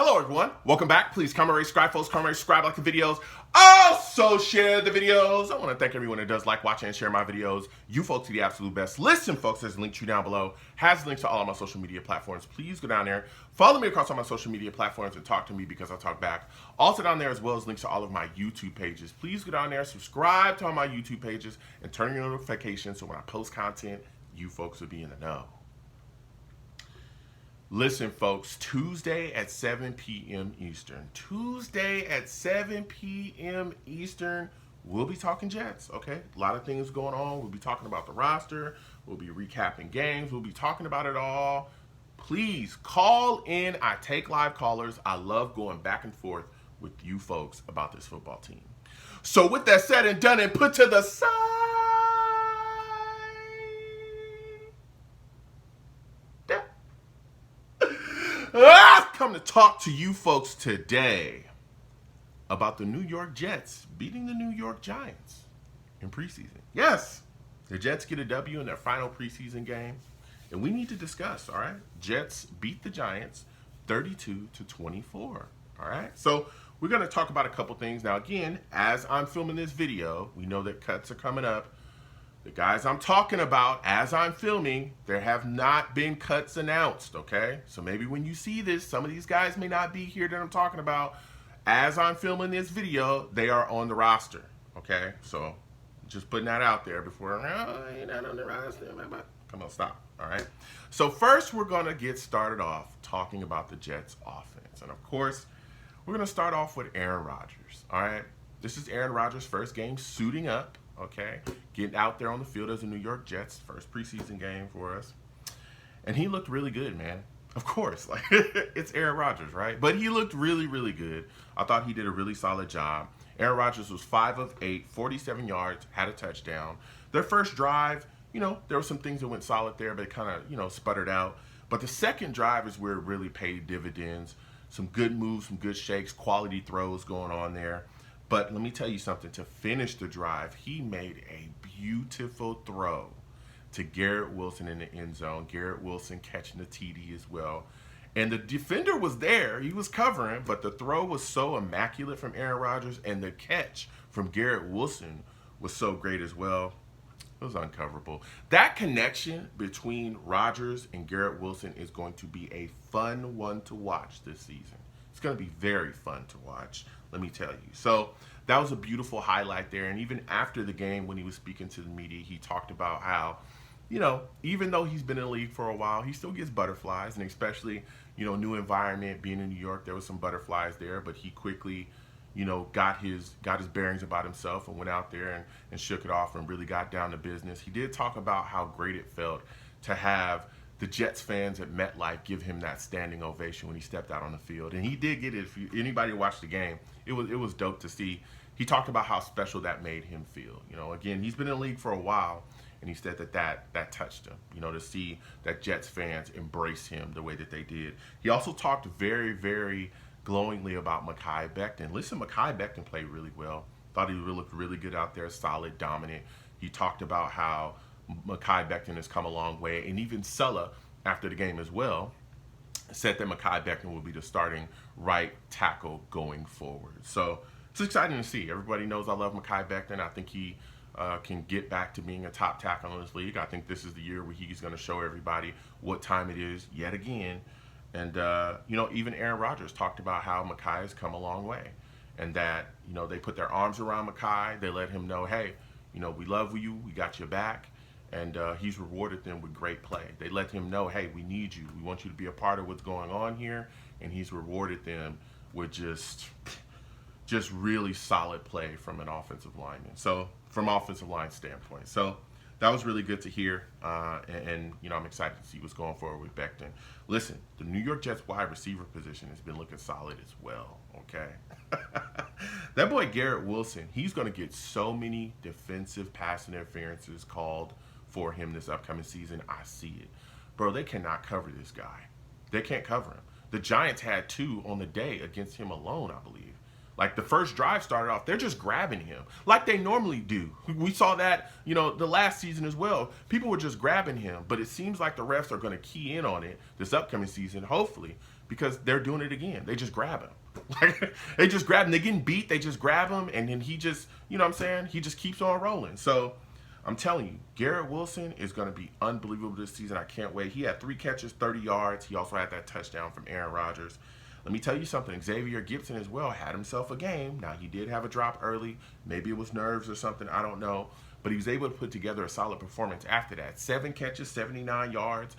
Hello everyone, welcome back. Please comment, rate, subscribe, folks. Comment, rate, subscribe, like the videos. Also share the videos. I want to thank everyone that does like, watch, and share my videos. You folks are the absolute best. Listen, folks, there's a link tree down below. Has links to all of my social media platforms. Please go down there, follow me across all my social media platforms, and talk to me because I talk back. Also down there as well as links to all of my YouTube pages. Please go down there, subscribe to all my YouTube pages, and turn your notifications so when I post content, you folks will be in the know. Listen, folks, Tuesday at 7 p.m. Eastern. Tuesday at 7 p.m. Eastern, we'll be talking Jets, okay? A lot of things going on. We'll be talking about the roster. We'll be recapping games. We'll be talking about it all. Please call in. I take live callers. I love going back and forth with you folks about this football team. So with that said and done and put to the side, I've come to talk to you folks today about the New York Jets beating the New York Giants in preseason. Yes, the Jets get a W in their final preseason game, and we need to discuss, all right? Jets beat the Giants 32-24, all right? So we're going to talk about a couple things. Now, again, as I'm filming this video, we know that cuts are coming up. The guys I'm talking about, as I'm filming, there have not been cuts announced, okay? So maybe when you see this, some of these guys may not be here that I'm talking about. As I'm filming this video, they are on the roster, okay? So just putting that out there before, you're not on the roster. Come on, stop, all right? So first, we're going to get started off talking about the Jets offense. And of course, we're going to start off with Aaron Rodgers, all right? This is Aaron Rodgers' first game suiting up. Okay, getting out there on the field as a New York Jets, first preseason game for us. And he looked really good, man. Of course, like it's Aaron Rodgers, right? But he looked really, really good. I thought he did a really solid job. Aaron Rodgers was 5 of 8, 47 yards, had a touchdown. Their first drive, there were some things that went solid there, but it kind of, sputtered out. But the second drive is where it really paid dividends. Some good moves, some good shakes, quality throws going on there. But let me tell you something, to finish the drive, he made a beautiful throw to Garrett Wilson in the end zone. Garrett Wilson catching the TD as well. And the defender was there. He was covering, but the throw was so immaculate from Aaron Rodgers, and the catch from Garrett Wilson was so great as well. It was uncoverable. That connection between Rodgers and Garrett Wilson is going to be a fun one to watch this season. It's going to be very fun to watch, let me tell you. So that was a beautiful highlight there. And even after the game, when he was speaking to the media, he talked about how, even though he's been in the league for a while, he still gets butterflies. And especially, new environment, being in New York, there was some butterflies there. But he quickly, got his bearings about himself and went out there and shook it off and really got down to business. He did talk about how great it felt to have the Jets fans at MetLife give him that standing ovation when he stepped out on the field. And he did get it. If anybody watched the game, it was dope to see. He talked about how special that made him feel. Again, he's been in the league for a while, and he said that touched him, to see that Jets fans embrace him the way that they did. He also talked very, very glowingly about Mekhi Becton. Listen, Mekhi Becton played really well. Thought he looked really good out there, solid, dominant. He talked about how Mekhi Becton has come a long way, and even Sulla, after the game as well, said that Mekhi Becton will be the starting right tackle going forward. So it's exciting to see. Everybody knows I love Mekhi Becton. I think he can get back to being a top tackle in this league. I think this is the year where he's going to show everybody what time it is yet again. And, even Aaron Rodgers talked about how Mekhi has come a long way, and that, they put their arms around Mekhi. They let him know, hey, we love you. We got your back. And he's rewarded them with great play. They let him know, hey, we need you. We want you to be a part of what's going on here. And he's rewarded them with just really solid play from an offensive lineman. So from offensive line standpoint. So that was really good to hear. And I'm excited to see what's going forward with Becton. Listen, the New York Jets wide receiver position has been looking solid as well, okay? That boy Garrett Wilson, he's going to get so many defensive pass interferences called for him this upcoming season. I see it. Bro, they cannot cover this guy. They can't cover him. The Giants had 2 on the day against him alone, I believe. Like, the first drive started off, they're just grabbing him like they normally do. We saw that, the last season as well. People were just grabbing him, but it seems like the refs are going to key in on it this upcoming season, hopefully, because they're doing it again. They just grab him. Like, they just grab him. They're getting beat. They just grab him, and then he just, you know what I'm saying? He just keeps on rolling. So I'm telling you, Garrett Wilson is going to be unbelievable this season. I can't wait. He had 3 catches, 30 yards. He also had that touchdown from Aaron Rodgers. Let me tell you something. Xavier Gibson as well had himself a game. Now, he did have a drop early. Maybe it was nerves or something. I don't know. But he was able to put together a solid performance after that. 7 catches, 79 yards.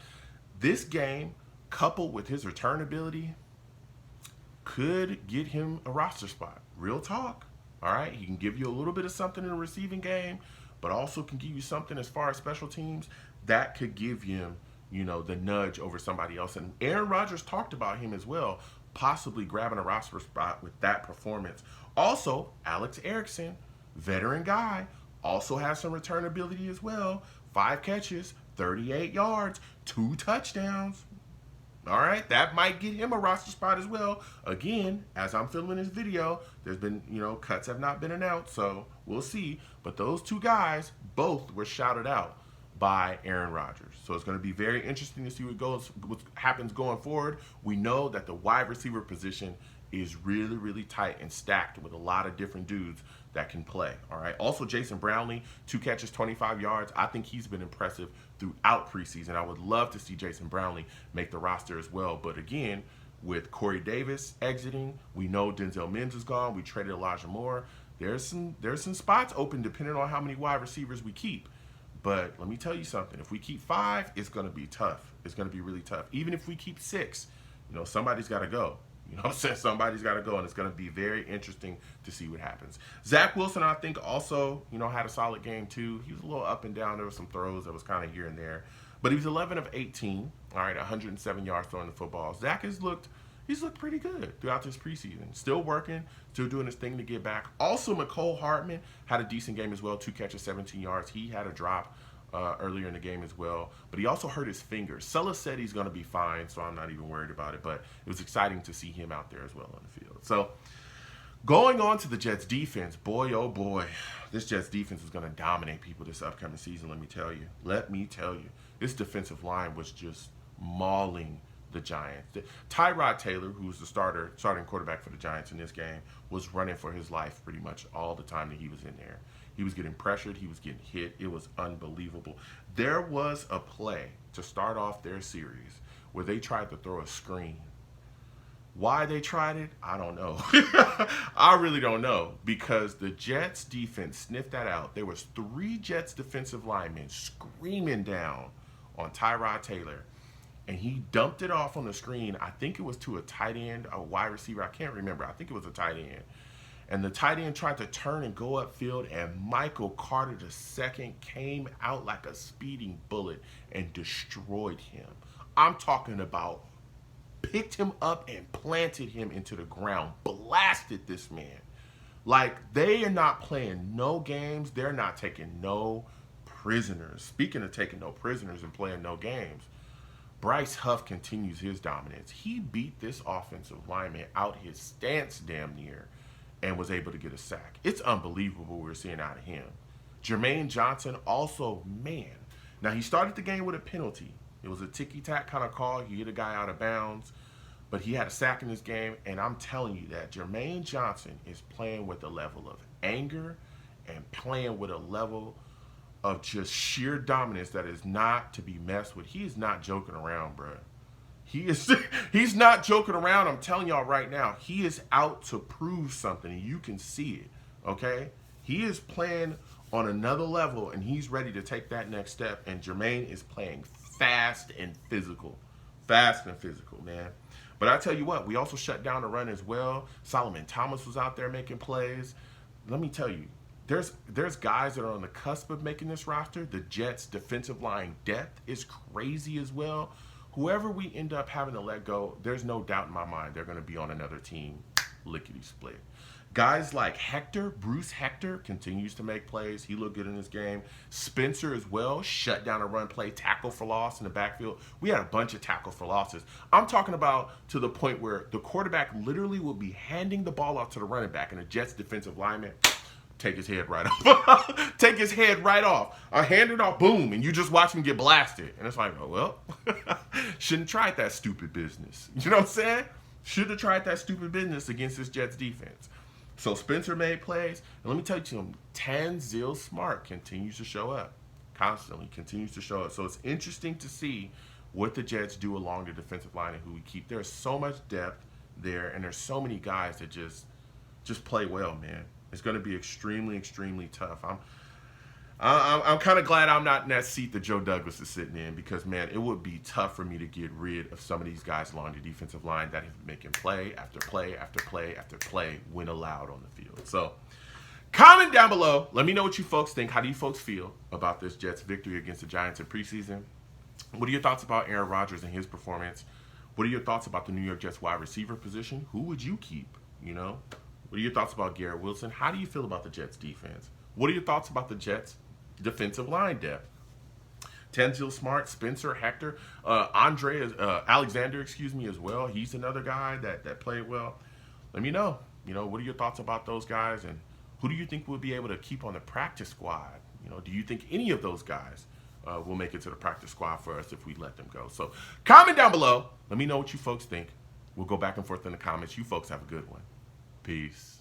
This game, coupled with his return ability, could get him a roster spot. Real talk. All right? He can give you a little bit of something in the receiving game, but also can give you something as far as special teams that could give him, you know, the nudge over somebody else. And Aaron Rodgers talked about him as well, possibly grabbing a roster spot with that performance. Also, Alex Erickson, veteran guy, also has some return ability as well. 5 catches, 38 yards, 2 touchdowns. All right, that might get him a roster spot as well. Again, as I'm filming this video, there's been, you know, cuts have not been announced, so we'll see. But those 2 guys, both were shouted out by Aaron Rodgers. So it's going to be very interesting to see what happens going forward. We know that the wide receiver position is really, really tight and stacked with a lot of different dudes that can play. All right. Also, Jason Brownlee, 2 catches, 25 yards. I think he's been impressive throughout preseason. I would love to see Jason Brownlee make the roster as well. But again, with Corey Davis exiting, we know Denzel Mims is gone. We traded Elijah Moore. There's some spots open depending on how many wide receivers we keep. But let me tell you something. If we keep 5, it's going to be tough. It's going to be really tough. Even if we keep 6, you know, somebody's got to go. You know what I'm saying? Somebody's got to go, and it's going to be very interesting to see what happens. Zach Wilson, I think, also, you know, had a solid game, too. He was a little up and down. There were some throws that was kind of here and there. But he was 11 of 18, all right, 107 yards throwing the football. Zach he's looked pretty good throughout this preseason. Still working, still doing his thing to get back. Also, McCole Hardman had a decent game as well, 2 catches, 17 yards. He had a drop earlier in the game as well, but he also hurt his fingers. Sulla said he's going to be fine, so I'm not even worried about it, but it was exciting to see him out there as well on the field. So going on to the Jets defense, boy, oh boy, this Jets defense is going to dominate people this upcoming season, let me tell you. Let me tell you. This defensive line was just mauling the Giants. Tyrod Taylor, who's the starting quarterback for the Giants in this game, was running for his life pretty much all the time that he was in there. He was getting pressured. He was getting hit. It was unbelievable. There was a play to start off their series where they tried to throw a screen. Why they tried it, I don't know. I really don't know, because the Jets defense sniffed that out. There was 3 Jets defensive linemen screaming down on Tyrod Taylor, and he dumped it off on the screen. I think it was to a tight end, a wide receiver. I can't remember. I think it was a tight end. And the tight end tried to turn and go upfield, and Michael Carter II came out like a speeding bullet and destroyed him. I'm talking about picked him up and planted him into the ground, blasted this man. Like, they are not playing no games. They're not taking no prisoners. Speaking of taking no prisoners and playing no games, Bryce Huff continues his dominance. He beat this offensive lineman out his stance damn near and was able to get a sack. It's unbelievable what we're seeing out of him. Jermaine Johnson also, man. Now, he started the game with a penalty. It was a ticky-tack kind of call. He hit a guy out of bounds, but he had a sack in this game, and I'm telling you that Jermaine Johnson is playing with a level of anger and playing with a level of just sheer dominance that is not to be messed with. He is not joking around, bro. He's not joking around. I'm telling y'all right now, he is out to prove something, and you can see it, okay? He is playing on another level, and he's ready to take that next step, and Jermaine is playing fast and physical. Fast and physical, man. But I tell you what, we also shut down the run as well. Solomon Thomas was out there making plays. Let me tell you, there's guys that are on the cusp of making this roster. The Jets' defensive line depth is crazy as well. Whoever we end up having to let go, there's no doubt in my mind they're going to be on another team, lickety-split. Guys like Bruce Hector continues to make plays. He looked good in this game. Spencer as well, shut down a run play, tackle for loss in the backfield. We had a bunch of tackle for losses. I'm talking about to the point where the quarterback literally will be handing the ball off to the running back, and the Jets defensive lineman take his head right off. Take his head right off. I hand it off, boom, and you just watch him get blasted. And it's like, oh, well, shouldn't try that stupid business. You know what I'm saying? Should have tried that stupid business against this Jets defense. So Spencer made plays. And let me tell you something, Tanzil Smart continues to show up. Constantly continues to show up. So it's interesting to see what the Jets do along the defensive line and who we keep. There's so much depth there, and there's so many guys that just play well, man. It's going to be extremely, extremely tough. I'm kind of glad I'm not in that seat that Joe Douglas is sitting in, because, man, it would be tough for me to get rid of some of these guys along the defensive line that have been making play after play after play after play when allowed on the field. So comment down below. Let me know what you folks think. How do you folks feel about this Jets victory against the Giants in preseason? What are your thoughts about Aaron Rodgers and his performance? What are your thoughts about the New York Jets wide receiver position? Who would you keep, you know? What are your thoughts about Garrett Wilson? How do you feel about the Jets defense? What are your thoughts about the Jets defensive line depth? Tanzil Smart, Spencer, Hector, Alexander, as well. He's another guy that played well. Let me know. You know, what are your thoughts about those guys, and who do you think we'll be able to keep on the practice squad? You know, do you think any of those guys will make it to the practice squad for us if we let them go? So comment down below. Let me know what you folks think. We'll go back and forth in the comments. You folks have a good one. Peace.